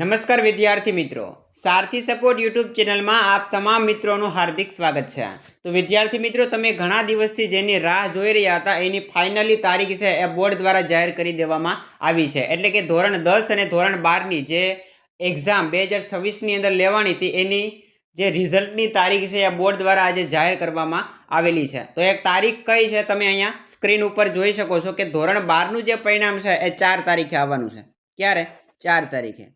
નમસ્કાર વિદ્યાર્થી મિત્રો, સારથી સપોર્ટ યુટ્યુબ ચેનલમાં આપ તમામ મિત્રોનું હાર્દિક સ્વાગત છે। તો વિદ્યાર્થી મિત્રો, તમે ઘણા દિવસથી જેની રાહ જોઈ રહ્યા હતા એની ફાઇનલી તારીખ છે એ બોર્ડ દ્વારા જાહેર કરી દેવામાં આવી છે। એટલે કે ધોરણ 10 અને ધોરણ 12ની જે એક્ઝામ 2026ની અંદર લેવાની હતી એની જે રિઝલ્ટની તારીખ છે એ બોર્ડ દ્વારા આજે જાહેર કરવામાં આવેલી છે। તો એક તારીખ કઈ છે તમે અહીંયા સ્ક્રીન ઉપર જોઈ શકો છો કે ધોરણ 12નું જે પરિણામ છે એ 4 તારીખે આવવાનું છે। ક્યારે? 4 તારીખે।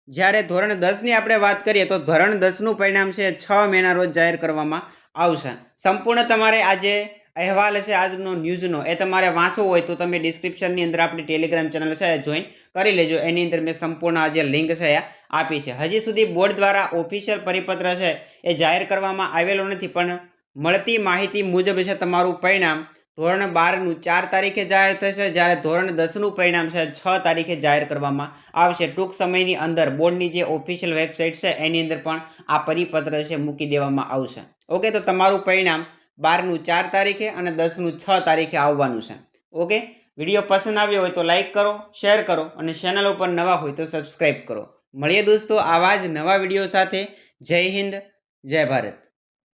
જ્યારે ધોરણ 10ની આપણે વાત કરીએ તો ધોરણ 10નું પરિણામ છે 6 મેના રોજ જાહેર કરવામાં આવશે। સંપૂર્ણ તમારે આજે અહેવાલ છે આજનો ન્યૂઝનો એ તમારે વાંચવો હોય તો તમે ડિસ્ક્રિપ્શનની અંદર આપણી ટેલિગ્રામ ચેનલ છે જોઈન કરી લેજો। એની અંદર મેં સંપૂર્ણ આજે લિંક છે એ આપી છે। હજી સુધી બોર્ડ દ્વારા ઓફિશિયલ પરિપત્ર છે એ જાહેર કરવામાં આવેલો નથી, પણ મળતી માહિતી મુજબ છે તમારું પરિણામ ધોરણ 12નું 4 તારીખે જાહેર થશે, જ્યારે ધોરણ 10નું પરિણામ છે 6 તારીખે જાહેર કરવામાં આવશે। ટૂંક સમયની અંદર બોર્ડની જે ઓફિશિયલ વેબસાઇટ છે એની અંદર પણ આ પરિપત્ર છે મૂકી દેવામાં આવશે। ઓકે, તો તમારું પરિણામ 12નું 4 તારીખે અને 10નું 6 તારીખે આવવાનું છે। ઓકે, વિડીયો પસંદ આવ્યો હોય તો લાઇક કરો, શેર કરો અને ચેનલ ઉપર નવા હોય તો સબસ્ક્રાઈબ કરો। મળીએ દોસ્તો આવા જ નવા વિડીયો સાથે। જય હિન્દ, જય ભારત।